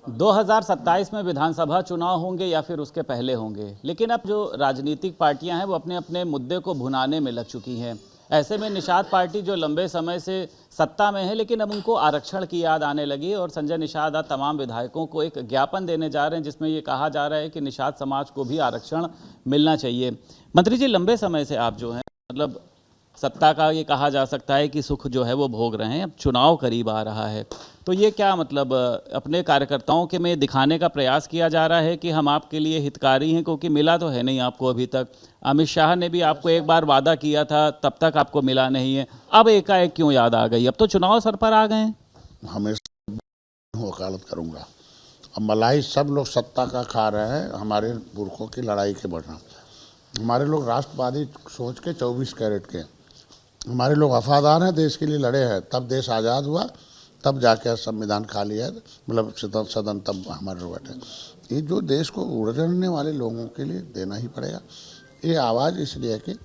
2027 में विधानसभा चुनाव होंगे या फिर उसके पहले होंगे, लेकिन अब जो राजनीतिक पार्टियां हैं वो अपने अपने मुद्दे को भुनाने में लग चुकी हैं। ऐसे में निषाद पार्टी जो लंबे समय से सत्ता में है, लेकिन अब उनको आरक्षण की याद आने लगी और संजय निषाद आज तमाम विधायकों को एक ज्ञापन देने जा रहे हैं जिसमें ये कहा जा रहा है कि निषाद समाज को भी आरक्षण मिलना चाहिए। मंत्री जी, लंबे समय से आप जो हैं मतलब सत्ता का ये कहा जा सकता है कि सुख जो है वो भोग रहे हैं, अब चुनाव करीब आ रहा है, तो ये क्या मतलब अपने कार्यकर्ताओं के में दिखाने का प्रयास किया जा रहा है कि हम आपके लिए हितकारी हैं, क्योंकि मिला तो है नहीं आपको अभी तक। अमित शाह ने भी आपको एक बार वादा किया था, तब तक आपको मिला नहीं है, अब एकाएक क्यों याद आ गई? अब तो चुनाव सर पर आ गए हैं। हमेशा वकालत करूंगा। अब मलाई सब लोग सत्ता का खा रहे हैं, हमारे पुरखों की लड़ाई के बढ़ना। हमारे लोग राष्ट्रवादी सोच के 24 कैरेट के, हमारे लोग वफादार हैं, देश के लिए लड़े हैं, तब देश आज़ाद हुआ, तब जाके संविधान खा लिया, मतलब सदन तब हमारे लोग बैठे। ये जो देश को उड़ने वाले लोगों के लिए देना ही पड़ेगा। ये आवाज़ इसलिए है कि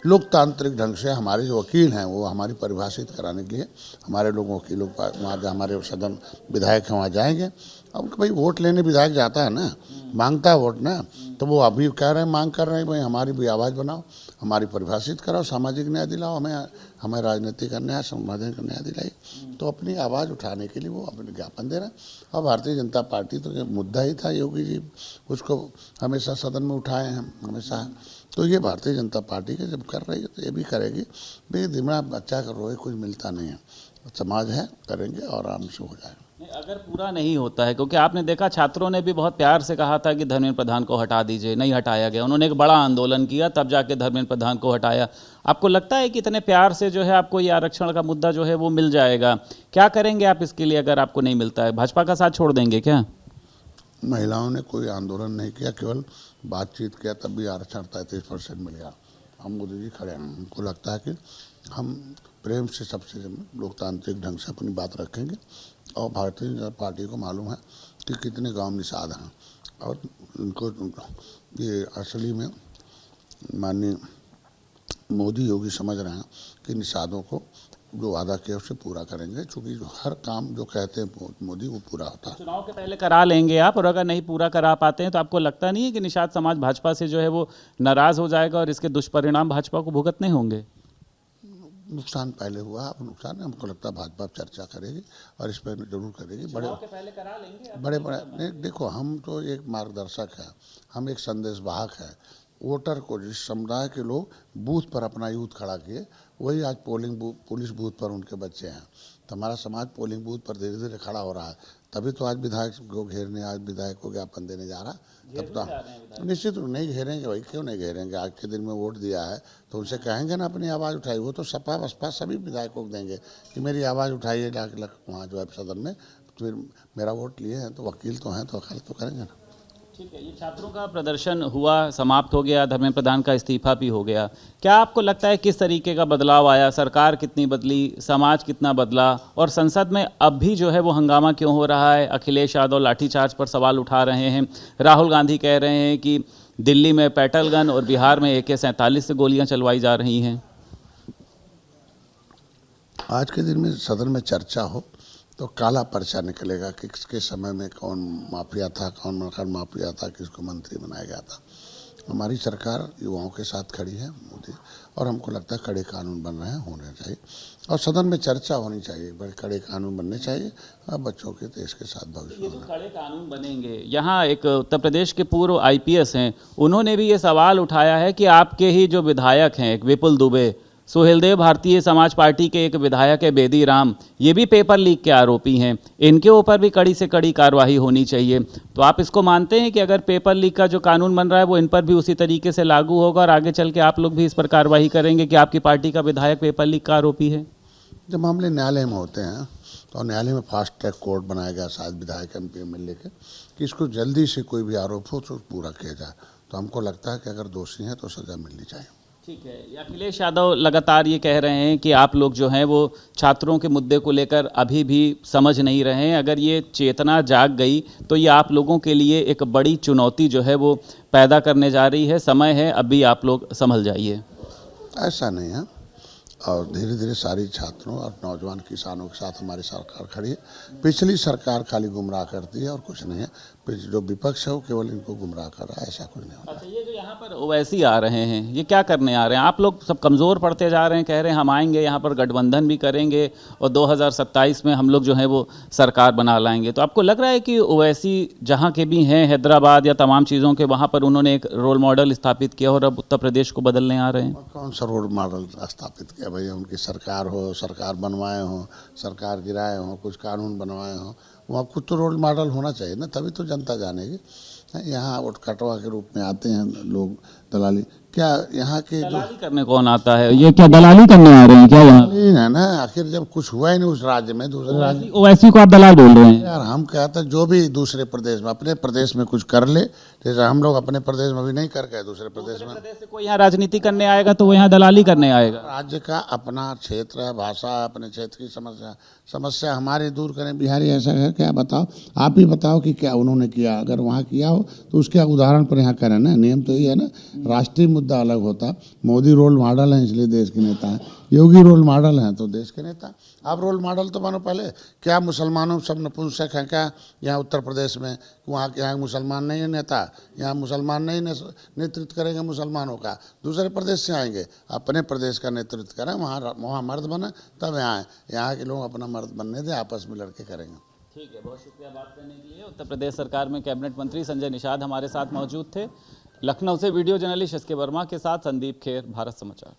लोकतांत्रिक ढंग से हमारे जो वकील हैं वो हमारी परिभाषित कराने के लिए हमारे लोगों वकीलों वहाँ हमारे सदन विधायक हैं वहाँ जाएंगे। अब भाई वोट लेने विधायक जाता है ना, मांगता है वोट ना, तो वो अभी कह रहे हैं, मांग कर रहे हैं भाई हमारी भी आवाज़ बनाओ, हमारी परिभाषित कराओ, सामाजिक न्याय दिलाओ, हमें राजनीतिक अन्याय सामाजिक न्याय दिलाई। तो अपनी आवाज़ उठाने के लिए वो अपने ज्ञापन दे रहे हैं। और भारतीय जनता पार्टी तो ये मुद्दा ही था, योगी जी उसको हमेशा सदन में उठाए हैं हमेशा, तो ये भारतीय जनता पार्टी के जब कर रही है तो ये भी करेगी। भाई दिमाग बच्चा कर रोए कुछ मिलता नहीं है, समाज है, करेंगे और आराम से हो जाएगा। अगर पूरा नहीं होता है, क्योंकि आपने देखा छात्रों ने भी बहुत प्यार से कहा था कि धर्मेंद्र प्रधान को हटा दीजिए, नहीं हटाया गया, उन्होंने एक बड़ा आंदोलन किया, तब जाके धर्मेंद्र प्रधान को हटाया। आपको लगता है कि इतने प्यार से जो है आपको ये आरक्षण का मुद्दा जो है वो मिल जाएगा? क्या करेंगे आप इसके लिए अगर आपको नहीं मिलता है? भाजपा का साथ छोड़ देंगे क्या? महिलाओं ने कोई आंदोलन नहीं किया, केवल बातचीत किया, तब भी आरक्षण 33% मिल गया। हम मोदी जी खड़े हैं, हमको लगता है कि हम प्रेम से सबसे लोकतांत्रिक ढंग से अपनी बात रखेंगे। और भारतीय जनता पार्टी को मालूम है कि कितने गांव निषाद हैं, और उनको ये असली में माननीय मोदी योगी समझ रहे हैं कि निषादों को जो वादा किया उसे पूरा करेंगे, क्योंकि हर काम जो कहते हैं मोदी वो पूरा होता है। चुनाव के पहले करा लेंगे आप, और अगर नहीं पूरा करा पाते हैं तो आपको लगता नहीं है कि निषाद समाज भाजपा से जो है वो नाराज हो जाएगा और इसके दुष्परिणाम भाजपा को भुगतने होंगे? नुकसान पहले हुआ, अब नुकसान है, हमको लगता है भाजपा चर्चा करेगी और इस पर जरूर करेगी। बड़े के पहले करा लेंगे बड़े देखो, हम तो एक मार्गदर्शक है, हम एक संदेशवाहक है। वोटर को, जिस समुदाय के लोग बूथ पर अपना यूथ खड़ा किए, वही आज पुलिस बूथ पर उनके बच्चे हैं। तो हमारा समाज पोलिंग बूथ पर धीरे धीरे खड़ा हो रहा है, तभी तो आज विधायक को घेरने, आज विधायक को ज्ञापन देने जा रहा है। तब तो निश्चित रूप नहीं घेरेंगे भाई, क्यों नहीं घेरेंगे? आज के दिन में वोट दिया है तो उनसे कहेंगे ना अपनी आवाज़ उठाई। वो तो सपा बसपा सभी विधायकों को देंगे कि मेरी आवाज़ उठाइए, लाख वहाँ जो है सदन में, फिर मेरा वोट लिए हैं तो वकील तो हैं, तो वकालत तो करेंगे ना। ठीक है, ये छात्रों का प्रदर्शन हुआ, समाप्त हो गया, धर्मेंद्र प्रधान का इस्तीफा भी हो गया। क्या आपको लगता है किस तरीके का बदलाव आया? सरकार कितनी बदली, समाज कितना बदला, और संसद में अब भी जो है वो हंगामा क्यों हो रहा है? अखिलेश यादव लाठीचार्ज पर सवाल उठा रहे हैं, राहुल गांधी कह रहे हैं कि दिल्ली में पेटल गन और बिहार में AK-47 से गोलियां चलवाई जा रही हैं। आज के दिन में सदन में चर्चा हो तो काला पर्चा निकलेगा कि किसके समय में कौन माफिया था, कौन मकान माफिया था, किसको मंत्री बनाया गया था। हमारी सरकार युवाओं के साथ खड़ी है मोदी, और हमको लगता है कड़े कानून बन रहे हैं, होने चाहिए, और सदन में चर्चा होनी चाहिए, बड़े कड़े कानून बनने चाहिए, और बच्चों के देश के साथ भविष्य। ये जो कड़े कानून बनेंगे, यहाँ एक उत्तर प्रदेश के पूर्व IPS हैं, उन्होंने भी ये सवाल उठाया है कि आपके ही जो विधायक हैं, एक विपुल दुबे, सुहेलदेव भारतीय समाज पार्टी के एक विधायक है बेदी राम, ये भी पेपर लीक के आरोपी हैं, इनके ऊपर भी कड़ी से कड़ी कार्रवाई होनी चाहिए। तो आप इसको मानते हैं कि अगर पेपर लीक का जो कानून बन रहा है वो इन पर भी उसी तरीके से लागू होगा, और आगे चल के आप लोग भी इस पर कार्रवाई करेंगे कि आपकी पार्टी का विधायक पेपर लीक का आरोपी है? जब मामले न्यायालय में होते हैं तो न्यायालय में फास्ट ट्रैक कोर्ट बनाया गया शायद विधायक MP MLA के, कि इसको जल्दी से कोई भी आरोप हो तो पूरा किया जाए। तो हमको लगता है कि अगर दोषी हैं तो सज़ा मिलनी चाहिए। ठीक है, अखिलेश यादव लगातार ये कह रहे हैं कि आप लोग जो हैं वो छात्रों के मुद्दे को लेकर अभी भी समझ नहीं रहे हैं। अगर ये चेतना जाग गई तो ये आप लोगों के लिए एक बड़ी चुनौती जो है वो पैदा करने जा रही है। समय है, अभी आप लोग संभल जाइए। ऐसा नहीं है, और धीरे धीरे सारी छात्रों और नौजवान किसानों के साथ हमारी सरकार खड़ी है। पिछली सरकार खाली गुमराह करती है और कुछ नहीं है। जो विपक्ष है वो केवल इनको गुमराह कर रहा है, ऐसा कुछ नहीं होता। अच्छा, ये जो यहाँ पर ओवैसी आ रहे हैं, ये क्या करने आ रहे हैं? आप लोग सब कमज़ोर पड़ते जा रहे हैं, कह रहे हैं हम आएंगे यहाँ पर गठबंधन भी करेंगे और 2027 में हम लोग जो है वो सरकार बना लाएंगे। तो आपको लग रहा है कि ओवैसी जहाँ के भी हैं, हैदराबाद या तमाम चीज़ों के, वहाँ पर उन्होंने एक रोल मॉडल स्थापित किया और अब उत्तर प्रदेश को बदलने आ रहे हैं? कौन सा रोल मॉडल स्थापित किया भैया? उनकी सरकार हो, सरकार बनवाए हो, सरकार गिराए हो, कुछ कानून बनवाए हो, वहाँ कुछ तो रोल मॉडल होना चाहिए ना, तभी तो जनता जानेगी। यहाँ वोट कटवा के रूप में आते हैं लोग, दलाली। क्या यहाँ के जो दलाली करने कौन आता है? ये क्या दलाली करने आ रहे हैं क्या यहाँ? नहीं है ना, आखिर जब कुछ हुआ ही नहीं उस राज्य में, दूसरे राज्य ओवैसी को आप दलाल बोल रहे हैं? यार हम कहते हैं जो भी दूसरे प्रदेश में, अपने प्रदेश में कुछ कर ले, जैसे हम लोग अपने प्रदेश में अभी नहीं कर गए, दूसरे प्रदेश में प्रदेश से कोई यहाँ राजनीति करने आएगा तो वो यहाँ दलाली करने आएगा। राज्य का अपना क्षेत्र है, भाषा, अपने क्षेत्र की समस्या हमारी दूर करें। बिहारी ऐसा है क्या? बताओ, आप ही बताओ कि क्या उन्होंने किया। अगर वहाँ किया हो तो उसके उदाहरण पर यहाँ करें ना। नियम तो ये है ना, राष्ट्रीय मुद्दा अलग होता। मोदी रोल मॉडल है इसलिए देश के नेता हैं, योगी रोल मॉडल हैं तो देश के नेता। आप रोल मॉडल तो मानो पहले। क्या मुसलमानों सब नपुंसक हैं क्या यहाँ उत्तर प्रदेश में? वहाँ के यहाँ मुसलमान नहीं है नेता, यहाँ मुसलमान नहीं नेतृत्व करेंगे मुसलमानों का, दूसरे प्रदेश से आएंगे। अपने प्रदेश का नेतृत्व करें, वहाँ मर्द बने तब यहाँ के लोग अपना मर्द बनने दें, आपस में लड़के करेंगे। ठीक है, बहुत शुक्रिया बात करने के लिए। उत्तर प्रदेश सरकार में कैबिनेट मंत्री संजय निषाद हमारे साथ मौजूद थे। लखनऊ से वीडियो जर्नलिस्ट एस के वर्मा के साथ संदीप खेर, भारत समाचार।